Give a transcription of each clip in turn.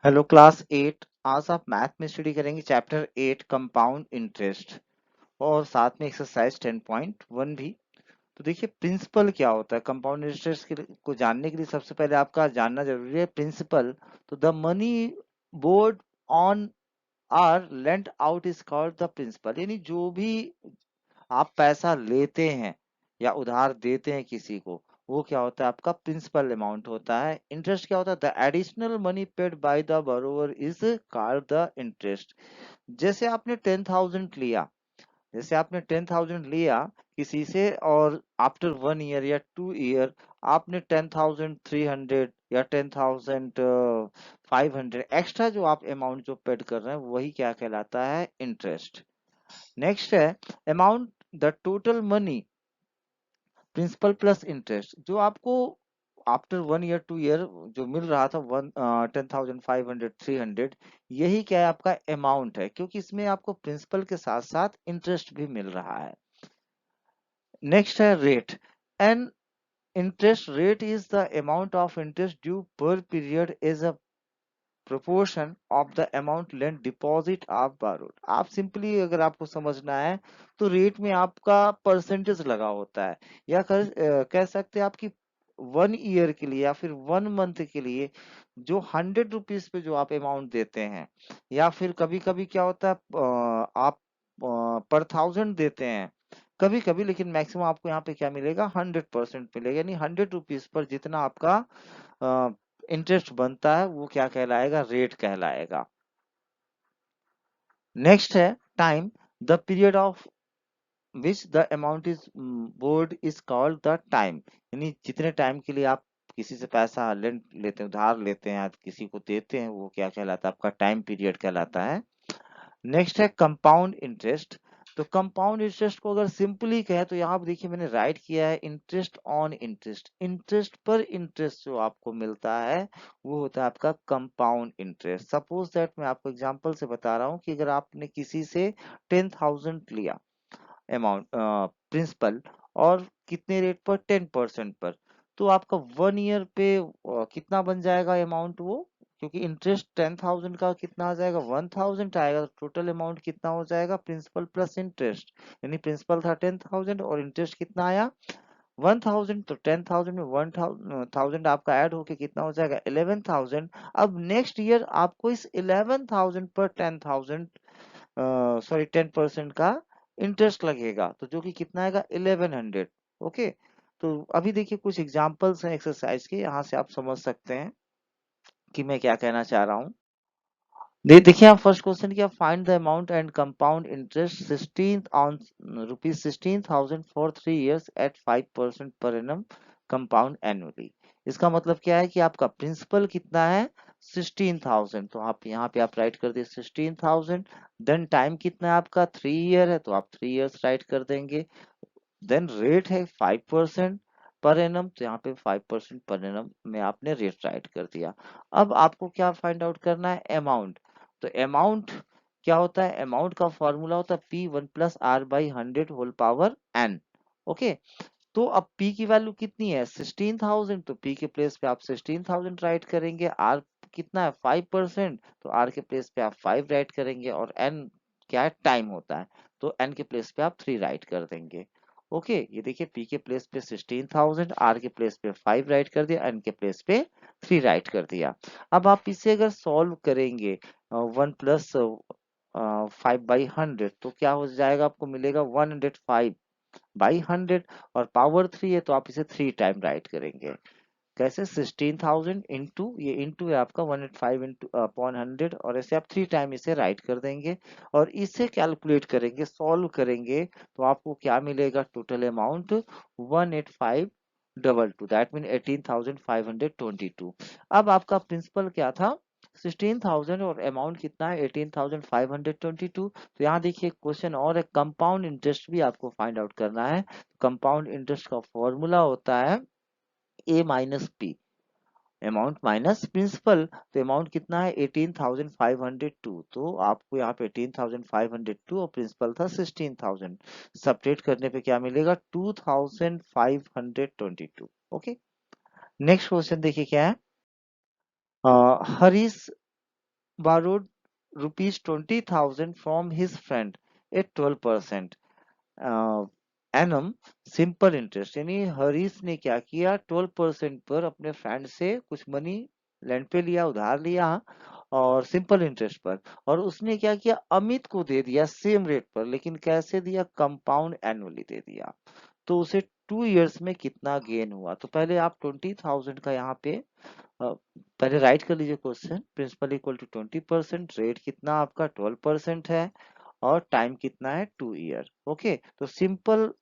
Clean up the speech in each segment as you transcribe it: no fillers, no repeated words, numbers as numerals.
Hello class 8। आज आप math में स्टडी करेंगे चैप्टर 8 कंपाउंड इंटरेस्ट और साथ में एक्सरसाइज 10.1 भी। तो देखिए प्रिंसिपल क्या होता है कंपाउंड इंटरेस्ट को जानने के लिए सबसे पहले आपका जानना जरूरी है प्रिंसिपल। तो the money borrowed on or lent out is called the principal, यानी जो भी आप पैसा लेते हैं या उधार देते हैं किसी को, वो क्या होता है आपका प्रिंसिपल अमाउंट होता है। इंटरेस्ट क्या होता है, the additional money paid by the borrower is called the interest. जैसे आपने 10,000 लिया, जैसे आपने 10,000 लिया किसी से और आफ्टर 1 ईयर या 2 ईयर आपने 10,300 या 10,500 एक्स्ट्रा जो आप अमाउंट जो पेड कर रहे हैं वही क्या कहलाता है, इंटरेस्ट। नेक्स्ट है amount the total money principal plus interest, जो आपको आफ्टर 1 ईयर 2 ईयर जो मिल रहा था 10,500 300, यही क्या है आपका अमाउंट है, क्योंकि इसमें आपको प्रिंसिपल के साथ साथ इंटरेस्ट भी मिल रहा है। नेक्स्ट है rate. An interest rate is the amount of interest due per period as a proportion of the amount lent deposit आप borrowed। आप सिंपली अगर आपको समझना है तो रेट में आपका परसेंटेज लगा होता है, या कह सकते हैं आपकी 1 ईयर के लिए या फिर 1 मंथ के लिए जो 100 रुपीज पे जो आप अमाउंट देते हैं, या फिर कभी कभी क्या होता है आप पर 1000 देते हैं कभी कभी, लेकिन मैक्सिमम आपको यहाँ पे क्या मिलेगा, 100% मिलेगा, यानी 100 रुपीज पर जितना आपका इंटरेस्ट बनता है वो क्या कहलाएगा, रेट कहलाएगा। नेक्स्ट है time. The period of which the amount is board is called the time, यानी जितने टाइम के लिए आप किसी से पैसा लेंट लेते हैं, उधार लेते हैं, किसी को देते हैं, वो क्या कहलाता है, आपका टाइम पीरियड कहलाता है। नेक्स्ट है कंपाउंड इंटरेस्ट। तो कंपाउंड इंटरेस्ट को अगर सिंपली कहे तो यहाँ पे देखिए मैंने राइट किया है इंटरेस्ट ऑन इंटरेस्ट, इंटरेस्ट पर इंटरेस्ट जो आपको मिलता है वो होता है आपका कंपाउंड इंटरेस्ट। सपोज दैट मैं आपको एग्जांपल से बता रहा हूँ कि अगर आपने किसी से 10,000 लिया अमाउंट प्रिंसिपल, और कितने रेट पर, 10% पर, तो आपका 1 ईयर पे कितना बन जाएगा अमाउंट वो, क्योंकि इंटरेस्ट 10,000 का कितना आ जाएगा, 1,000 आएगा, तो टोटल अमाउंट कितना हो जाएगा, प्रिंसिपल प्लस इंटरेस्ट, यानी प्रिंसिपल था 10,000 और इंटरेस्ट कितना आया 1,000, तो 10,000 में 1,000 आपका ऐड होके कितना हो जाएगा 11,000। अब नेक्स्ट ईयर आपको इस 11,000 पर 10,000 सॉरी 10% का इंटरेस्ट लगेगा, तो जो कि कितना आएगा 1100। ओके, तो अभी देखिए कुछ एग्जांपल्स हैं एक्सरसाइज के, यहाँ से आप समझ सकते हैं कि मैं क्या कहना चाह रहा हूँ। देखिए आप फर्स्ट क्वेश्चन किया, find the amount and compound interest 16 on rupees 16,000 for 3 years at 5% per annum compound annually. इसका मतलब क्या है कि आपका प्रिंसिपल कितना है 16,000, तो आप यहाँ पे आप राइट कर दिए 16,000। देन टाइम कितना है आपका 3 ईयर है, तो आप 3 इयर्स राइट कर देंगे। देन रेट है 5% पर एनम, तो यहाँ पे 5% पर एनम में आपने रेट राइट कर दिया। अब आपको क्या फाइंड आउट करना है, अमाउंट। तो अमाउंट क्या होता है, अमाउंट का फॉर्मूला होता है P1 + R/100 whole power n। Okay, तो अब P की वैल्यू कितनी है 16,000, तो P के प्लेस पे आप 16,000 राइट करेंगे। R कितना है 5%, तो R के प्लेस पे आप 5 राइट करेंगे, और n क्या है, टाइम होता है, तो n के प्लेस पे आप 3 राइट कर देंगे। ओके, ये देखिए P के प्लेस पे 16,000, R के प्लेस पे 5 राइट कर दिया, n के प्लेस पे 3 राइट कर दिया। अब आप इसे अगर सॉल्व करेंगे 1 + 5/100, तो क्या हो जाएगा, आपको मिलेगा 105/100, और पावर 3 है तो आप इसे 3 टाइम राइट करेंगे। कैसे, 16,000 इंटू, ये इंटू है आपका 105 इंटू अपॉन 100, और ऐसे आप 3 टाइम इसे राइट कर देंगे और इसे कैलकुलेट करेंगे, सॉल्व करेंगे, तो आपको क्या मिलेगा, टोटल अमाउंट 18522, दैट मीन 18,522। अब आपका प्रिंसिपल क्या था 16,000 और अमाउंट कितना है 18,522। तो यहाँ देखिए क्वेश्चन और है, कंपाउंड इंटरेस्ट भी आपको फाइंड आउट करना है। कंपाउंड इंटरेस्ट का फॉर्मूला होता है A - P, amount minus principal. तो अमाउंट कितना है 18,502, तो आपको यहाँ पे 18,502 और प्रिंसिपल था 16,000, सब्ट्रैक्ट करने पे क्या मिलेगा 2,522। ओके, नेक्स्ट क्वेश्चन देखिए क्या है, Harish borrowed rupees 20,000 from his friend at 12% annum simple interest, यानी हरीश ने क्या किया, 12% पर अपने फ्रेंड से कुछ मनी लैंड पे लिया, उधार लिया, और सिंपल इंटरेस्ट पर, और उसने क्या किया, अमित को दे दिया सेम रेट पर, लेकिन कैसे दिया, कंपाउंड एनुअली दे दिया। तो उसे 2 इयर्स में कितना गेन हुआ। तो पहले आप 20,000 का यहाँ पे पहले राइट कर लीजिए question, principal equal to 20%, rate कितना आपका 12% है, और टाइम कितना है 2 ईयर। ओके, तो सिंपल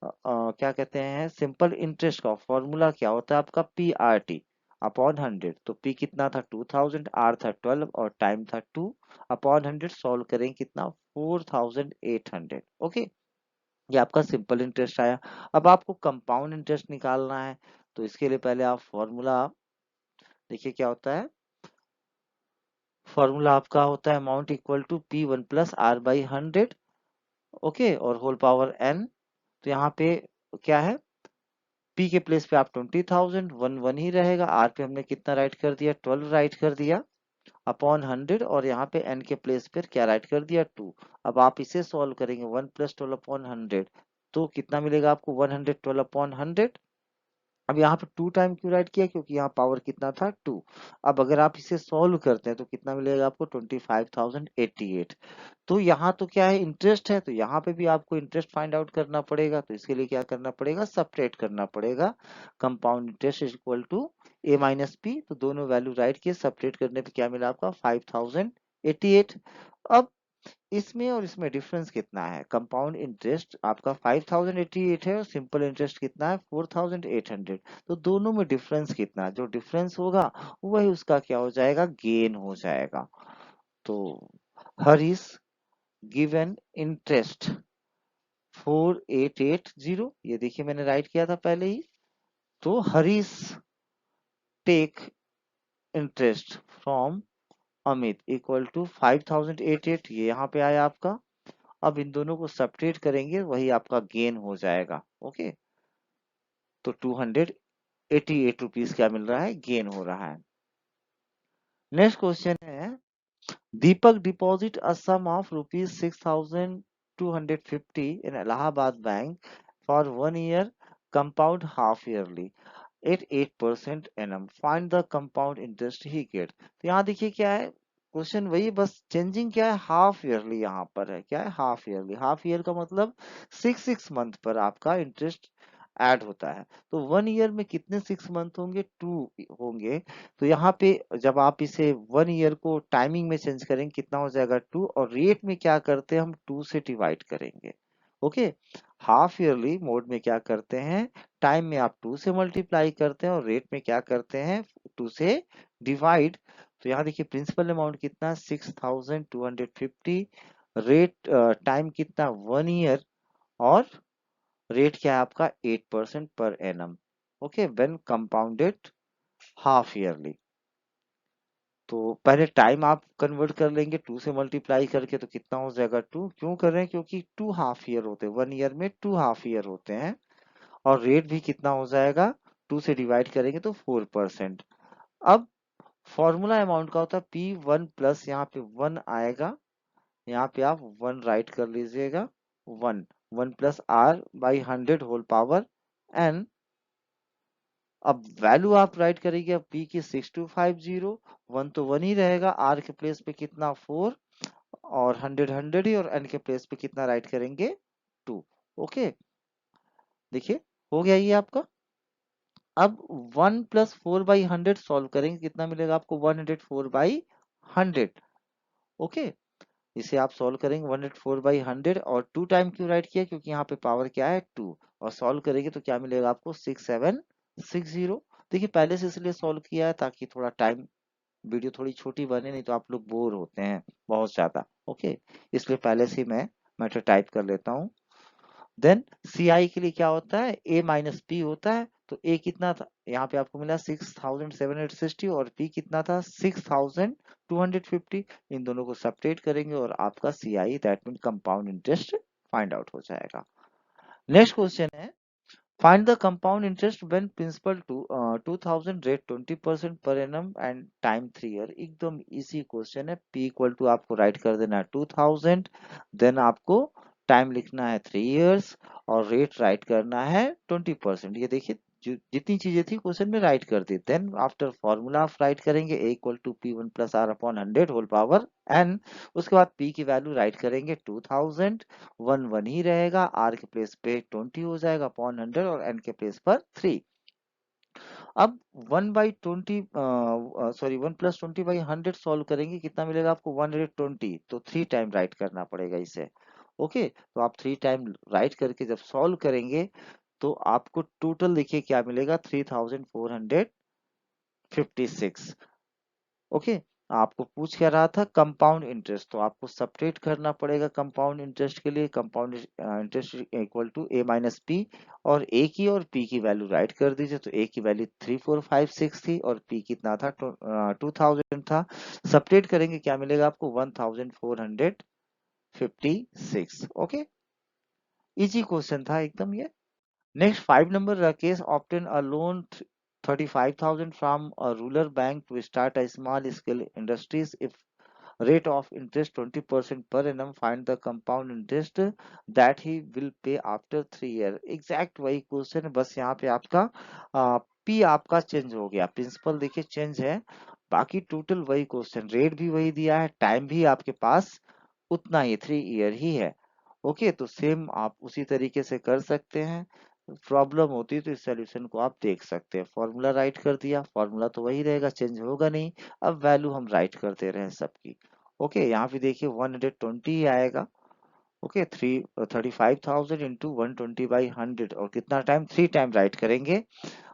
क्या कहते हैं, सिंपल इंटरेस्ट का फॉर्मूला क्या होता है आपका, पी आर टी अपॉन 100। तो पी कितना था 2000, आर था 12 और टाइम था 2, अपॉन 100 सॉल्व करेंगे कितना 4800। ओके, ये आपका सिंपल इंटरेस्ट आया। अब आपको कंपाउंड इंटरेस्ट निकालना है, तो इसके लिए पहले आप फॉर्मूला देखिए क्या होता है। फॉर्मूला आपका होता है amount equal to P one plus R by 100। Okay, और होल पावर एन। तो यहाँ पे क्या है, पी के प्लेस पे आप 20,000, वन वन ही रहेगा, आर पे हमने कितना राइट कर दिया 12 राइट कर दिया, अपॉन 100, और यहाँ पे एन के प्लेस पर क्या राइट कर दिया 2। अब आप इसे सॉल्व करेंगे 1 + 12 अपॉन 100, तो कितना मिलेगा आपको 112 अपॉन 100। अब यहाँ पे 2 टाइम क्यों राइट किया, क्योंकि यहाँ पावर कितना था 2। अब अगर आप इसे सॉल्व करते हैं तो कितना मिलेगा आपको 25,088। तो यहाँ तो क्या है, इंटरेस्ट है, तो यहाँ पे भी आपको इंटरेस्ट फाइंड आउट करना पड़ेगा। तो इसके लिए क्या करना पड़ेगा, सपरेट करना पड़ेगा। Compound interest is equal to A minus P. तो दोनों वैल्यू राइट किए, सपरेट करने पे क्या मिला आपका 5088। अब इसमें और इसमें डिफरेंस कितना है, कंपाउंड इंटरेस्ट आपका 5088 है और सिंपल इंटरेस्ट कितना है 4800। तो दोनों में डिफरेंस कितना, जो डिफरेंस होगा वही उसका क्या हो जाएगा, गेन हो जाएगा। तो हरीश गिवन इंटरेस्ट 4880, ये देखिए मैंने राइट किया था पहले ही। तो Harish take interest from Amit equal to 5088, ये यहाँ पे आया आपका। अब इन दोनों को सब्ट्रैक्ट करेंगे, वही आपका गेन हो जाएगा। ओके, तो 288 रुपीज क्या मिल रहा है, गेन हो रहा है। नेक्स्ट क्वेश्चन है, Deepak deposit a sum of rupees 6250 in Allahabad bank for 1 year, compound half yearly at 8% annum, find the compound interest he get. तो यहाँ देखिए क्या है, क्वेश्चन वही, बस चेंजिंग क्या है, हाफ ईयरली यहाँ पर है, क्या है हाफ ईयरली। हाफ ईयर का मतलब 6 मंथ पर आपका इंटरेस्ट ऐड होता है। तो 1 ईयर में कितने 6 मंथ होंगे, 2 होंगे। तो यहाँ पे जब आप इसे 1 ईयर को टाइमिंग में चेंज करेंगे कितना हो जाएगा 2, और रेट में क्या करते हैं हम 2 से डिवाइड करेंगे। ओके, हाफ ईयरली मोड में क्या करते हैं, टाइम में आप 2 से मल्टीप्लाई करते हैं और रेट में क्या करते हैं 2 से डिवाइड। तो यहाँ देखिए प्रिंसिपल अमाउंट कितना 6250, रेट टाइम कितना 1 ईयर, और रेट क्या है आपका 8% per annum. Okay, when compounded half yearly. तो पहले टाइम आप कन्वर्ट कर लेंगे 2 से मल्टीप्लाई करके, तो कितना हो जाएगा 2। क्यों कर रहे हैं, क्योंकि 2 हाफ ईयर होते हैं, 1 ईयर में 2 हाफ ईयर होते हैं। और रेट भी कितना हो जाएगा 2 से डिवाइड करेंगे तो 4%। अब फॉर्मूला अमाउंट का होता है P1 प्लस, यहाँ पे 1 आएगा, यहाँ पे आप 1 राइट कर लीजिएगा, 1 1 plus R by 100 whole power N. अब वैल्यू आप राइट करेंगे, अब पी की 6250, 1 तो 1 ही रहेगा, आर के प्लेस पे कितना 4, और 100 100 ही, और एन के प्लेस पे कितना राइट करेंगे 2। ओके, देखिए हो गया ये आपका। अब 1 + 4/100 सॉल्व करेंगे, कितना मिलेगा आपको 104/100। ओके, इसे आप सॉल्व करेंगे 104/100, और 2 टाइम क्यों राइट किया, क्योंकि यहाँ पे पावर क्या है 2, और सॉल्व करेंगे तो क्या मिलेगा आपको 6760। देखिए पहले से इसलिए सॉल्व किया है ताकि थोड़ा टाइम वीडियो थोड़ी छोटी बने, नहीं तो आप लोग बोर होते हैं बहुत ज्यादा। ओके, इसलिए पहले से मैं मैटर टाइप कर लेता हूँ। देन सी आई के लिए क्या होता है, ए माइनस पी होता है। तो ए कितना था, यहाँ पे आपको मिला 6760, और पी कितना था 6250। इन दोनों को सपरेट करेंगे और आपका C I that mean compound interest find out हो जाएगा। नेक्स्ट क्वेश्चन है, find the compound interest when principal to 2000 rate 20% per annum and time 3 year. एकदम इजी क्वेश्चन है। P इक्वल टू आपको राइट कर देना है 2000, देन आपको टाइम लिखना है 3 इयर्स और रेट राइट करना है 20%। ये देखिए जितनी चीजें थी क्वेश्चन में राइट कर दी। देन आफ्टर फॉर्मूला आप राइट करेंगे A equal to P1 plus R upon 100 whole power n। उसके बाद P की वैल्यू राइट करेंगे 2000, वन वन ही रहेगा, आर के प्लेस पे 20 हो जाएगा अपॉन 100 और एन के प्लेस पर 3। अब 1/20 सॉरी 1+20/100 सॉल्व करेंगे, कितना मिलेगा आपको 120। तो 3 टाइम राइट करना पड़ेगा इसे। ओके, तो आप 3 टाइम राइट करके जब सॉल्व करेंगे तो आपको टोटल देखिए क्या मिलेगा 3456। ओके, आपको पूछ क्या रहा था कंपाउंड इंटरेस्ट, तो आपको सपरेट करना पड़ेगा कंपाउंड इंटरेस्ट के लिए। Compound interest equal to A minus P, और ए की और पी की वैल्यू राइट कर दीजिए। तो ए की वैल्यू 3456 थी और पी कितना था 2000 था। सपरेट करेंगे क्या मिलेगा आपको 1456। ओके, इजी क्वेश्चन था एकदम ये। Next, 5 number Rakesh obtained a loan 35,000 from a rural bank to start a small scale industries. If rate of interest 20% per annum, find the compound interest that he will pay after 3 year। Exact वही question है, बस यहाँ पे आपका P आपका change हो गया, principal देखिए चेंज है, बाकी टोटल वही क्वेश्चन, रेट भी वही दिया है, टाइम भी आपके पास उतना ही 3 ईयर ही है। ओके, तो सेम आप उसी तरीके से कर सकते हैं। प्रॉब्लम होती है तो इस सॉल्यूशन को आप देख सकते हैं। फॉर्मूला राइट कर दिया, फॉर्मूला तो वही रहेगा, चेंज होगा नहीं। अब वैल्यू हम राइट करते रहे सबकी। ओके, यहाँ पे देखिए 120 ही आएगा। ओके, 35,000 इंटू 120/100 और कितना टाइम 3 टाइम राइट करेंगे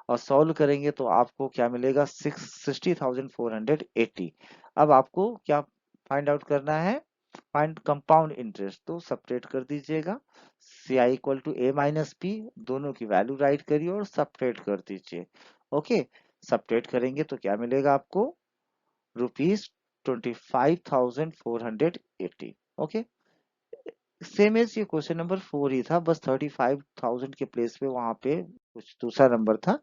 और सॉल्व करेंगे तो आपको क्या मिलेगा 60,480। अब आपको क्या फाइंड आउट करना है, फाइंड कंपाउंड इंटरेस्ट, तो सपरेट कर दीजिएगा। C I equal to A minus P, दोनों की वैल्यू राइट करिए और सपरेट कर दीजिए। ओके, सपरेट करेंगे तो क्या मिलेगा आपको ₹25,480। ओके, सेम एज ये क्वेश्चन नंबर 4 ही था, बस 35,000 के प्लेस पे वहां पे कुछ दूसरा नंबर था।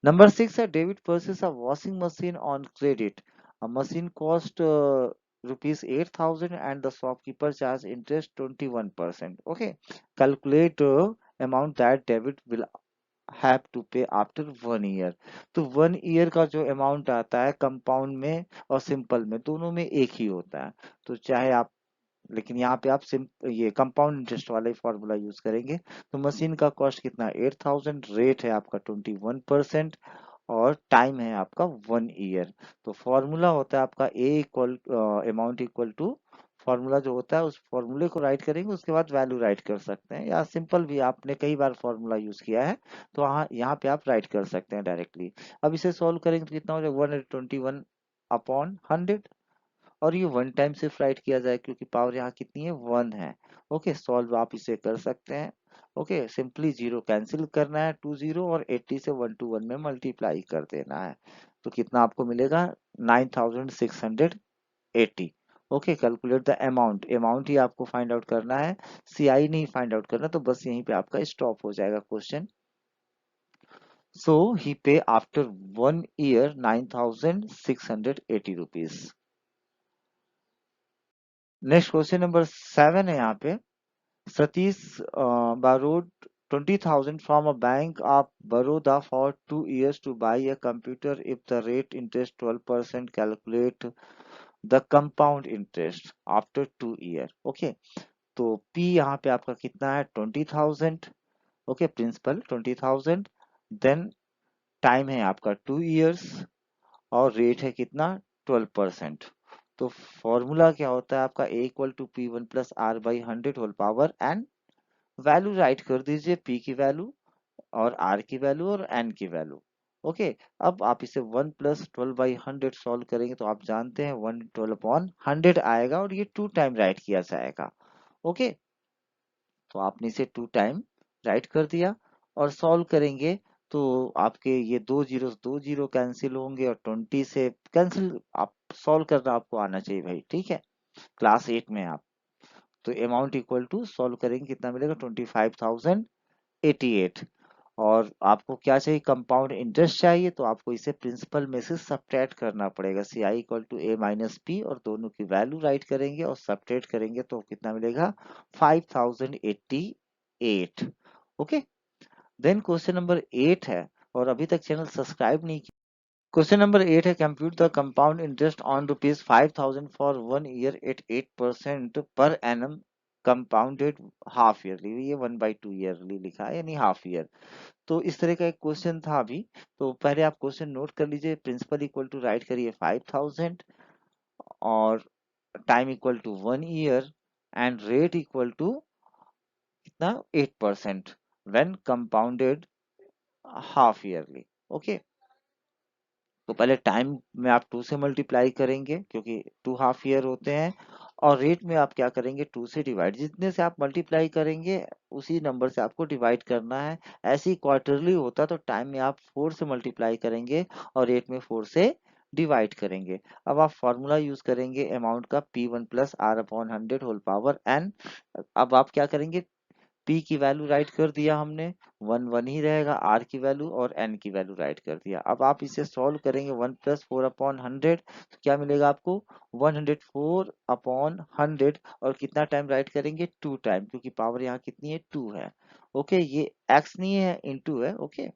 नंबर 6 है David purchase a washing machine on credit. A machine cost rupees 8,000 and the shopkeeper charge interest 21%. Okay, calculate amount that David will have to pay after 1 year। तो 1 ईयर का जो अमाउंट आता है compound में और simple में दोनों में एक ही होता है। तो चाहे आप, लेकिन यहाँ पे आप सिम ये कंपाउंड इंटरेस्ट वाला ही फॉर्मूला यूज करेंगे। तो मशीन का कॉस्ट कितना 8,000, रेट है आपका 21% और टाइम है आपका 1 ईयर। तो फॉर्मूला होता है आपका A equal amount equal to, formula जो होता है उस फॉर्मूले को राइट करेंगे, उसके बाद वैल्यू राइट कर सकते हैं, या सिंपल भी आपने कई बार फॉर्मूला यूज किया है तो यहाँ पे आप राइट कर सकते हैं डायरेक्टली। अब इसे सॉल्व करेंगे तो कितना हो जाएगा 121/100, और ये वन टाइम सिर्फ राइट किया जाए क्योंकि पावर यहाँ कितनी है 1 है। ओके, सॉल्व आप इसे कर सकते हैं। ओके, सिंपली जीरो कैंसिल करना है, 20 और 80 से 1 to 1 में मल्टीप्लाई कर देना है। तो कितना आपको मिलेगा 9,680। Okay, calculate the amount, amount ही आपको फाइंड आउट करना है, सीआई नहीं फाइंड आउट करना, तो बस यहीं पे आपका स्टॉप हो जाएगा क्वेश्चन। सो ही पे after 1 year 9,680 rupees. Next question number 7 है यहाँ पे। Satish borrowed 20,000 from a bank of Baroda for 2 years to buy a computer if the rate interest 12%, calculate the compound interest after 2 year। Okay, तो P यहाँ पे आपका कितना है 20,000। ओके, प्रिंसिपल 20,000, देन टाइम है आपका 2 इयर्स और रेट है कितना 12%। तो फॉर्मूला क्या होता है आपका A equal to P1 plus R by 100 whole power N. Value write कर दीजिए, पी की वैल्यू और आर की वैल्यू और एन की वैल्यू। ओके, अब आप इसे 1+12/100 सॉल्व करेंगे तो आप जानते हैं 112/100 आएगा और ये 2 टाइम राइट किया जाएगा। ओके, तो आपने इसे 2 टाइम राइट कर दिया और सॉल्व करेंगे तो आपके ये 2 जीरो कैंसिल होंगे और 20 से कैंसिल, आप सॉल्व करना आपको आना चाहिए भाई, ठीक है, क्लास 8 में आप। तो अमाउंट इक्वल टू सॉल्व करेंगे कितना मिलेगा 25,088। और आपको क्या चाहिए, कंपाउंड इंटरेस्ट चाहिए, तो आपको इसे प्रिंसिपल में से सब्ट्रैक्ट करना पड़ेगा। C I equal to A minus P, और दोनों की वैल्यू राइट करेंगे और सब्ट्रैक्ट करेंगे तो कितना मिलेगा, 5088। ओके। देन क्वेश्चन नंबर 8 है, और अभी तक चैनल सब्सक्राइब नहीं किया। क्वेश्चन नंबर 8 है, compute the compound interest on rupees 5000 for 1 year at 8% per annum compounded half yearly. ये 1/2 ईयरली लिखा है, यानी हाफ ईयर। तो इस तरह का एक क्वेश्चन था अभी। तो पहले आप क्वेश्चन नोट कर लीजिए। प्रिंसिपल इक्वल टू राइट करिए 5000, और time equal to 1 year, and rate equal to कितना, 8% when compounded half yearly. Okay. तो पहले टाइम में आप 2 से मल्टीप्लाई करेंगे क्योंकि 2 हाफ ईयर होते हैं, और रेट में आप क्या करेंगे, 2 से डिवाइड। जितने से आप मल्टीप्लाई करेंगे उसी नंबर से आपको डिवाइड करना है। ऐसे ही क्वार्टरली होता तो टाइम में आप 4 से मल्टीप्लाई करेंगे और रेट में 4 से डिवाइड करेंगे। अब आप फॉर्मूला यूज करेंगे अमाउंट का, P1 plus R upon 100 whole power N. अब आप क्या करेंगे, पी की वैल्यू राइट कर दिया हमने, 1 1 ही रहेगा, आर की वैल्यू और एन की वैल्यू राइट कर दिया। अब आप इसे सॉल्व करेंगे, 1 + 4/100, तो क्या मिलेगा आपको, 104/100। और कितना टाइम राइट करेंगे, 2 टाइम, क्योंकि पावर यहाँ कितनी है, 2 है। ओके, ये एक्स नहीं है, इनटू है। ओके,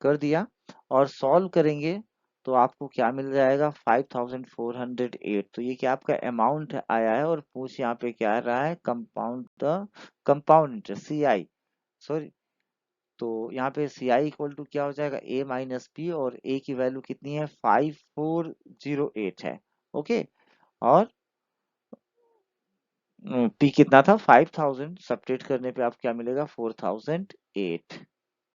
कर दिया। और सॉल्व करेंगे तो आपको क्या मिल जाएगा, 5408। तो ये क्या आपका अमाउंट आया है, और पूछ यहाँ पे क्या आ रहा है, कंपाउंड इंटरेस्ट, सी आई, सॉरी। तो यहाँ पे सी आई इक्वल टू क्या हो जाएगा, ए माइनस पी, और ए की वैल्यू कितनी है, 5408 है। ओके। और पी कितना था, 5000, सब्ट्रैक्ट करने पे आप क्या मिलेगा, 4008।